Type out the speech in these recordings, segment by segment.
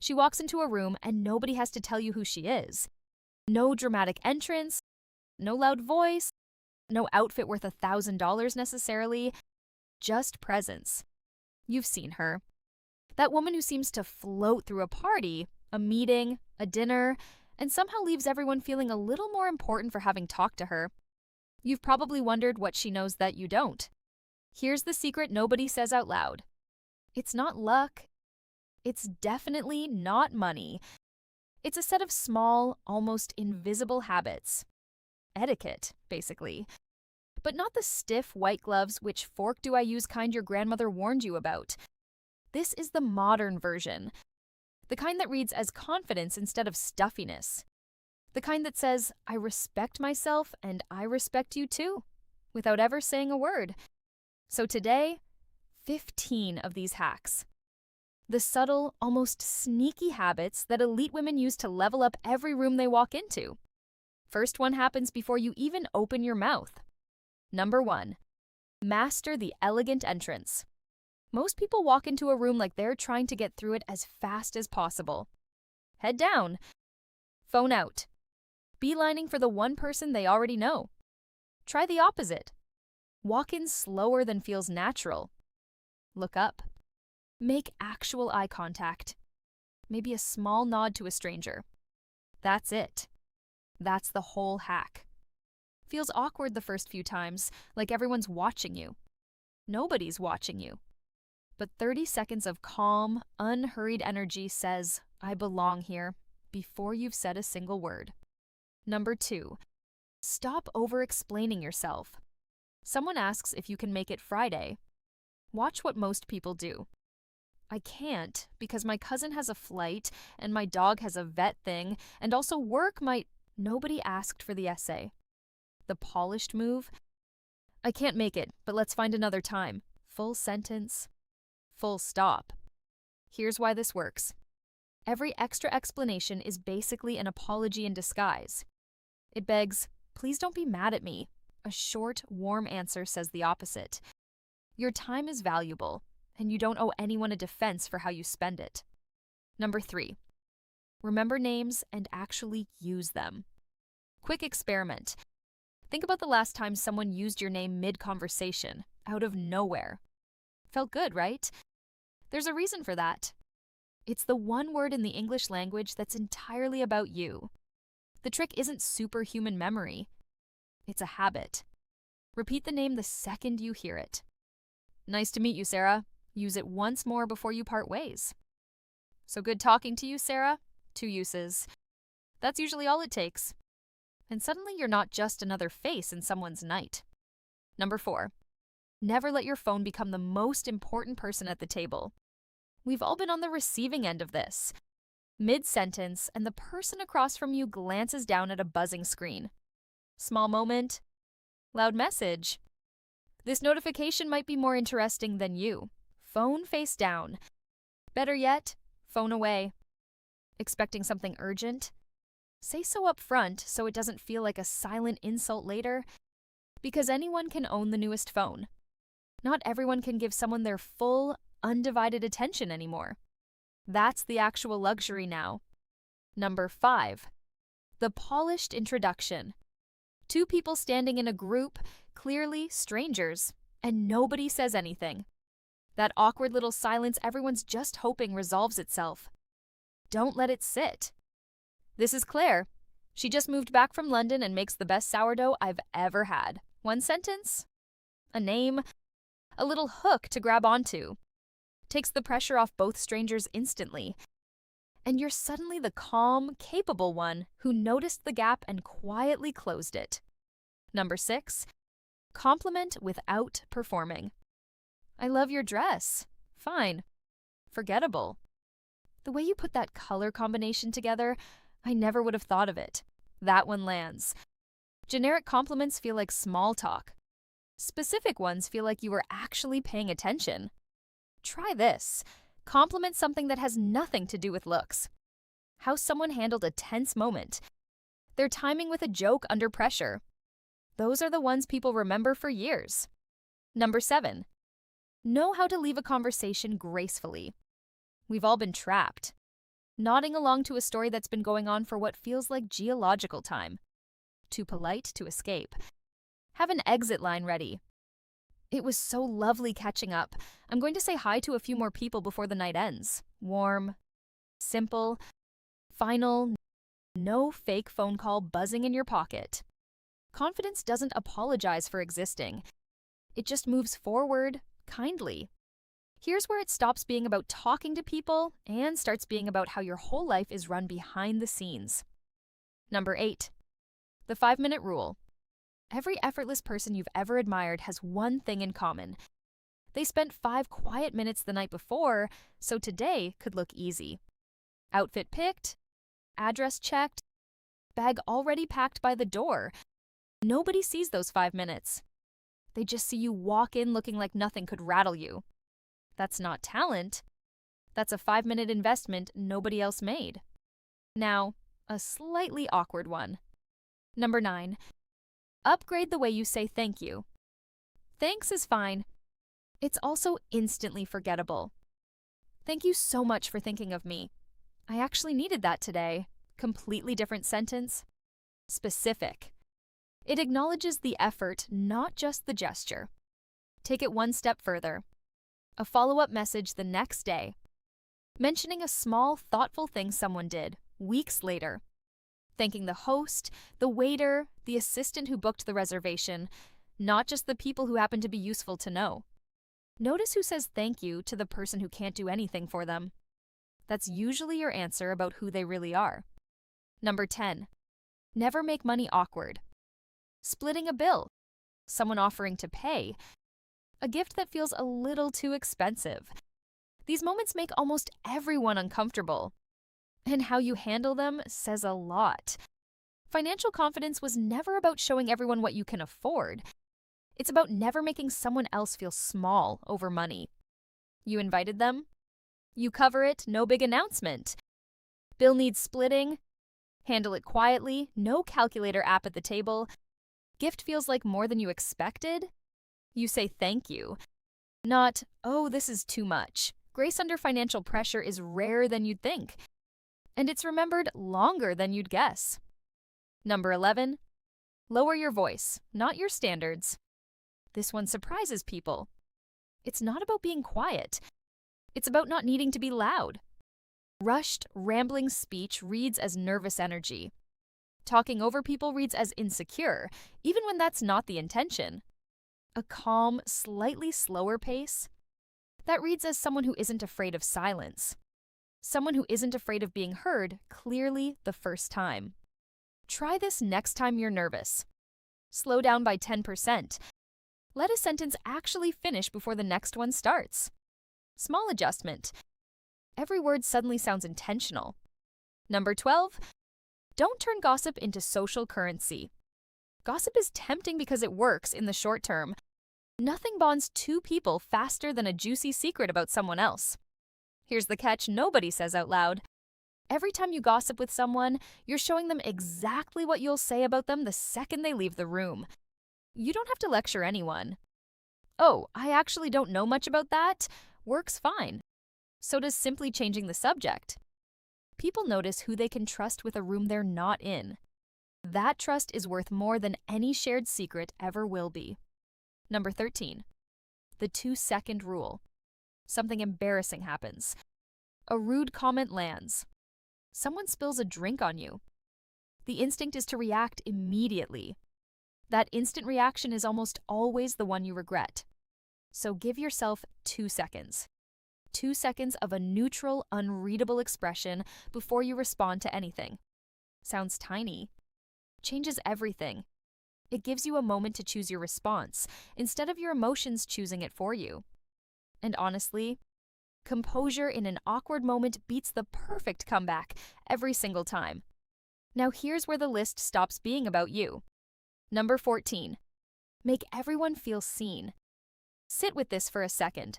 She walks into a room and nobody has to tell you who she is. No dramatic entrance, no loud voice, no outfit worth $1,000 necessarily, just presence. You've seen her. That woman who seems to float through a party, a meeting, a dinner, and somehow leaves everyone feeling a little more important for having talked to her. You've probably wondered what she knows that you don't. Here's the secret nobody says out loud. It's not luck. It's definitely not money. It's a set of small, almost invisible habits. Etiquette, basically. But not the stiff white gloves, which fork do I use kind your grandmother warned you about. This is the modern version. The kind that reads as confidence instead of stuffiness. The kind that says, I respect myself and I respect you too, without ever saying a word. So today, 15 of these hacks. The subtle, almost sneaky habits that elite women use to level up every room they walk into. First one happens before you even open your mouth. Number 1, master the elegant entrance. Most people walk into a room like they're trying to get through it as fast as possible. Head down. Phone out. Beelining for the one person they already know. Try the opposite. Walk in slower than feels natural. Look up. Make actual eye contact. Maybe a small nod to a stranger. That's it. That's the whole hack. Feels awkward the first few times, like everyone's watching you. Nobody's watching you. But 30 seconds of calm, unhurried energy says, I belong here, before you've said a single word. Number 2, stop over-explaining yourself. Someone asks if you can make it Friday. Watch what most people do. I can't because my cousin has a flight and my dog has a vet thing and also work might... Nobody asked for the essay. The polished move? I can't make it, but let's find another time. Full sentence. Full stop. Here's why this works. Every extra explanation is basically an apology in disguise. It begs, please don't be mad at me. A short, warm answer says the opposite. Your time is valuable, and you don't owe anyone a defense for how you spend it. Number 3, remember names and actually use them. Quick experiment. Think about the last time someone used your name mid-conversation, out of nowhere. Felt good, right? There's a reason for that. It's the one word in the English language that's entirely about you. The trick isn't superhuman memory. It's a habit. Repeat the name the second you hear it. Nice to meet you, Sarah. Use it once more before you part ways. So good talking to you, Sarah. 2 uses. That's usually all it takes. And suddenly you're not just another face in someone's night. Number 4, never let your phone become the most important person at the table. We've all been on the receiving end of this. Mid-sentence, and the person across from you glances down at a buzzing screen. Small moment. Loud message. This notification might be more interesting than you. Phone face down. Better yet, phone away. Expecting something urgent? Say so up front so it doesn't feel like a silent insult later. Because anyone can own the newest phone. Not everyone can give someone their full, undivided attention anymore. That's the actual luxury now. Number 5, the polished introduction. 2 people standing in a group, clearly strangers, and nobody says anything. That awkward little silence everyone's just hoping resolves itself. Don't let it sit. This is Claire. She just moved back from London and makes the best sourdough I've ever had. 1 sentence? A name? A little hook to grab onto. Takes the pressure off both strangers instantly. And you're suddenly the calm, capable one who noticed the gap and quietly closed it. Number 6, compliment without performing. I love your dress. Fine. Forgettable. The way you put that color combination together, I never would have thought of it. That one lands. Generic compliments feel like small talk. Specific ones feel like you were actually paying attention. Try this. Compliment something that has nothing to do with looks. How someone handled a tense moment. Their timing with a joke under pressure. Those are the ones people remember for years. Number 7, know how to leave a conversation gracefully. We've all been trapped. nodding along to a story that's been going on for what feels like geological time. Too polite to escape. Have an exit line ready. It was so lovely catching up. I'm going to say hi to a few more people before the night ends. Warm, simple, final, no fake phone call buzzing in your pocket. Confidence doesn't apologize for existing. It just moves forward, kindly. Here's where it stops being about talking to people and starts being about how your whole life is run behind the scenes. Number 8. The 5-minute rule. Every effortless person you've ever admired has one thing in common. They spent 5 quiet minutes the night before, so today could look easy. Outfit picked, address checked, bag already packed by the door. Nobody sees those 5 minutes. They just see you walk in looking like nothing could rattle you. That's not talent. That's a 5-minute investment nobody else made. Now, a slightly awkward one. Number 9. Upgrade the way you say thank you. Thanks is fine. It's also instantly forgettable. Thank you so much for thinking of me. I actually needed that today. Completely different sentence. Specific. It acknowledges the effort, not just the gesture. Take it one step further. A follow-up message the next day. Mentioning a small, thoughtful thing someone did, weeks later. Thanking the host, the waiter, the assistant who booked the reservation, not just the people who happen to be useful to know. Notice who says thank you to the person who can't do anything for them. That's usually your answer about who they really are. Number 10. Never make money awkward. Splitting a bill. Someone offering to pay. A gift that feels a little too expensive. These moments make almost everyone uncomfortable. And how you handle them says a lot. Financial confidence was never about showing everyone what you can afford. It's about never making someone else feel small over money. You invited them? You cover it, no big announcement. Bill needs splitting? Handle it quietly, no calculator app at the table. Gift feels like more than you expected? You say thank you. Not, oh, this is too much. Grace under financial pressure is rarer than you'd think. And it's remembered longer than you'd guess. Number 11. Lower your voice, not your standards. This one surprises people. It's not about being quiet. It's about not needing to be loud. Rushed, rambling speech reads as nervous energy. Talking over people reads as insecure, even when that's not the intention. A calm, slightly slower pace? That reads as someone who isn't afraid of silence. Someone who isn't afraid of being heard clearly the first time. Try this next time you're nervous. Slow down by 10%. Let a sentence actually finish before the next one starts. Small adjustment. Every word suddenly sounds intentional. Number 12. Don't turn gossip into social currency. Gossip is tempting because it works in the short term. Nothing bonds two people faster than a juicy secret about someone else. Here's the catch nobody says out loud. Every time you gossip with someone, you're showing them exactly what you'll say about them the second they leave the room. You don't have to lecture anyone. Oh, I actually don't know much about that. Works fine. So does simply changing the subject. People notice who they can trust with a room they're not in. That trust is worth more than any shared secret ever will be. Number 13. The 2-second rule. Something embarrassing happens. A rude comment lands. Someone spills a drink on you. The instinct is to react immediately. That instant reaction is almost always the one you regret. So give yourself 2 seconds. 2 seconds of a neutral, unreadable expression before you respond to anything. Sounds tiny. Changes everything. It gives you a moment to choose your response, instead of your emotions choosing it for you. And honestly, composure in an awkward moment beats the perfect comeback every single time. Now here's where the list stops being about you. Number 14. Make everyone feel seen. Sit with this for a second.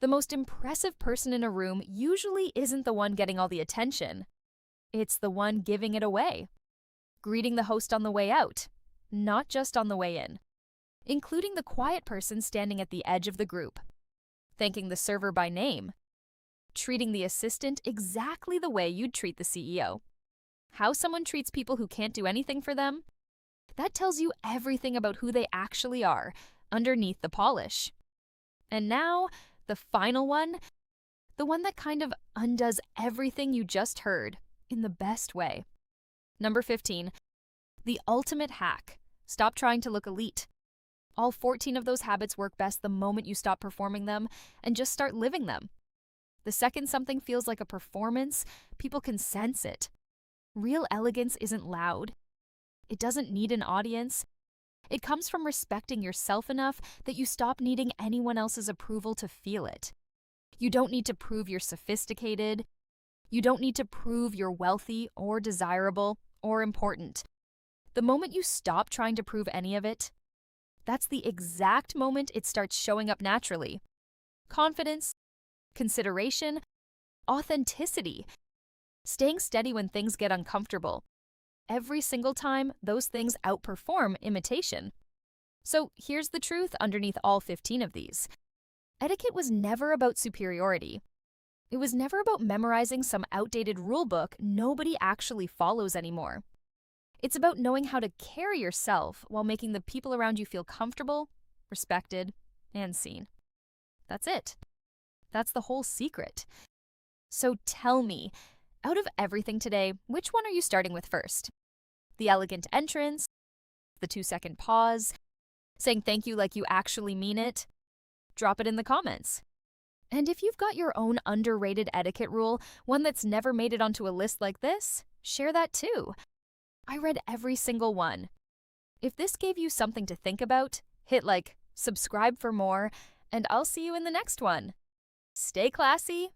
The most impressive person in a room usually isn't the one getting all the attention. It's the one giving it away. Greeting the host on the way out, not just on the way in. Including the quiet person standing at the edge of the group. Thanking the server by name. treating the assistant exactly the way you'd treat the CEO. How someone treats people who can't do anything for them? That tells you everything about who they actually are, underneath the polish. And now, the final one, the one that kind of undoes everything you just heard, in the best way. Number 15, the ultimate hack. Stop trying to look elite. All 14 of those habits work best the moment you stop performing them and just start living them. The second something feels like a performance, people can sense it. Real elegance isn't loud. It doesn't need an audience. It comes from respecting yourself enough that you stop needing anyone else's approval to feel it. You don't need to prove you're sophisticated. You don't need to prove you're wealthy or desirable or important. The moment you stop trying to prove any of it, that's the exact moment it starts showing up naturally. Confidence, consideration, authenticity, staying steady when things get uncomfortable. Every single time, those things outperform imitation. So here's the truth underneath all 15 of these. Etiquette was never about superiority. It was never about memorizing some outdated rulebook nobody actually follows anymore. It's about knowing how to carry yourself while making the people around you feel comfortable, respected, and seen. That's it. That's the whole secret. So tell me, out of everything today, which one are you starting with first? The elegant entrance? The 2-second pause? Saying thank you like you actually mean it? Drop it in the comments. And if you've got your own underrated etiquette rule, one that's never made it onto a list like this, share that too. I read every single one. If this gave you something to think about, hit like, subscribe for more, and I'll see you in the next one. Stay classy,